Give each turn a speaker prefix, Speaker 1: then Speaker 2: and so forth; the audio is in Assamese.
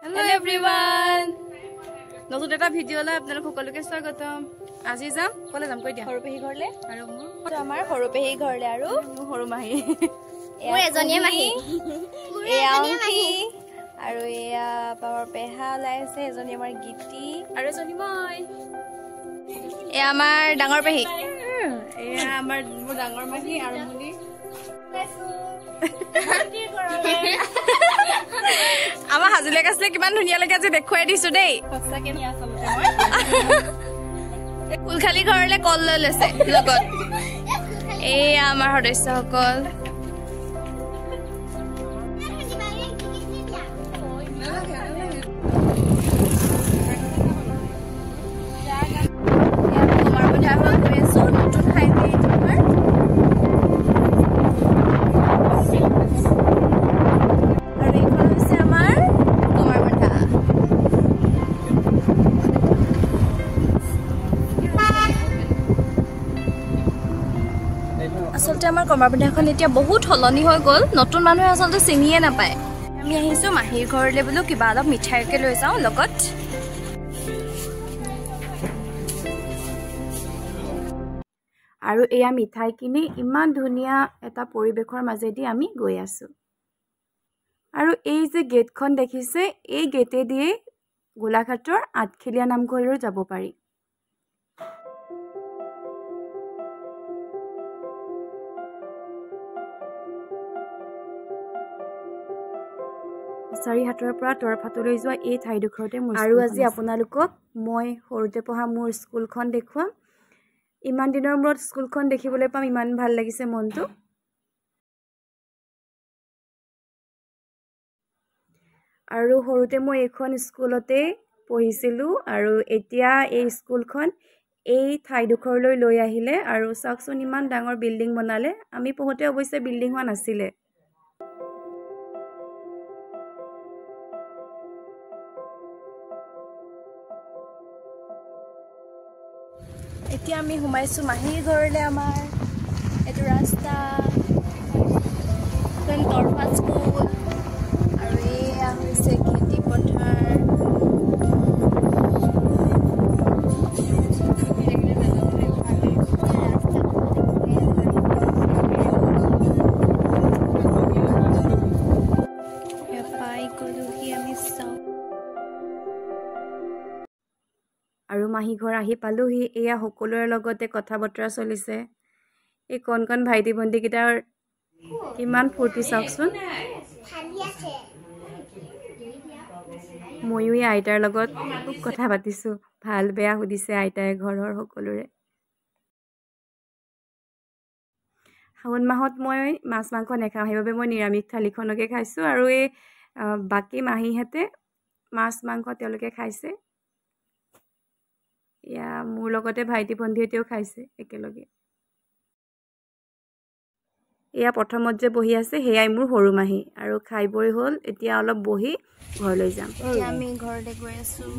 Speaker 1: Hello everyone. নতুন এটা ভিডিঅ'লৈ আপোনালোক সকলোকে স্বাগতম। আজি যাম কলে যাম কৈ দিয়া
Speaker 2: সৰুপেহী ঘৰলে
Speaker 1: আৰু মোৰ
Speaker 2: আমাৰ সৰুপেহী ঘৰলে আৰু
Speaker 1: মোৰ সৰু মাহী
Speaker 2: মোৰ এজনীয়ে মাহী এয়া অংকি আৰু এয়া পাৱাৰ পেহা ওলাইছে এজনী আমাৰ গীতি
Speaker 1: আৰু এজনী মই
Speaker 2: এয়া আমাৰ ডাঙৰ পেহী
Speaker 1: এয়া আমাৰ মোৰ ডাঙৰ মাহী আৰু মুনি আমাৰ হাজিলে কাছে কিমান ধুনীয়া লাগে আজি দেখুৱাই দিছো দেই সঁচাকে আচলতে মই
Speaker 2: ফুলখালি ঘৰলে কল লৈ লৈছে লগত এয়া আমাৰ সদস্যসকল আচলতে আমাৰ কমাৰবন্ধাখন এতিয়া বহুত হলনি হৈ গ'ল নতুন মানুহে আচলতে চিনিয়ে নাপায় আমি আহিছো মাহীৰ ঘৰলে বোলো কিবা অলপ মিঠাইকে লৈ যাওঁ লগত
Speaker 1: আৰু এয়া মিঠাই কিনি ইমান ধুনীয়া এটা পৰিৱেশৰ মাজেদি আমি গৈ আছো আৰু এই যে গেটখন দেখিছে এই গেটেদিয়ে গোলাঘাটৰ আঠখিলীয়া নামঘৰলৈ যাব পাৰি চাৰিহাটৰ পৰা তৰফাটলৈ যোৱা এই ঠাইডোখৰতে মোৰ আৰু আজি আপোনালোকক মই সৰুতে পঢ়া মোৰ স্কুলখন দেখুৱাম ইমান দিনৰ মূৰত স্কুলখন দেখিবলৈ পাম ইমান ভাল লাগিছে মনটো আৰু সৰুতে মই এইখন স্কুলতে পঢ়িছিলোঁ আৰু এতিয়া এই স্কুলখন এই ঠাইডোখৰলৈ লৈ আহিলে আৰু চাওকচোন ইমান ডাঙৰ বিল্ডিং বনালে আমি পঢ়োতে অৱশ্যে বিল্ডিং হোৱা নাছিলে এতিয়া আমি সোমাইছো মাহীৰ ঘৰলে আমাৰ এইটো ৰাস্তা তৰফা স্কুল আৰু এয়া হৈছে খেতি পথাৰ আৰু মাহী ঘৰ আহি পালোহি এয়া সকলোৰে লগতে কথা বতৰা চলিছে এই কণ ভাইটি ভণ্টিকেইটাৰ কিমান ফূৰ্তি চাওকচোন ময়ো এই আইতাৰ লগত খুব কথা পাতিছোঁ ভাল বেয়া সুধিছে আইতাই ঘৰৰ সকলোৰে শাওণ মাহত মই মাছ মাংস নাখাওঁ সেইবাবে মই নিৰামিষ থালিখনকে খাইছোঁ আৰু এই বাকী মাহীহঁতে মাছ মাংস তেওঁলোকে খাইছে এয়া মোৰ লগতে ভাইটি ভণ্টিহঁতেও খাইছে একেলগে এয়া প্ৰথমত যে বহি আছে সেয়াই মোৰ সৰু মাহী আৰু খাই বৈ হ'ল এতিয়া অলপ বহি ঘৰলৈ যাম
Speaker 2: এতিয়া আমি ঘৰলৈ গৈ আছোঁ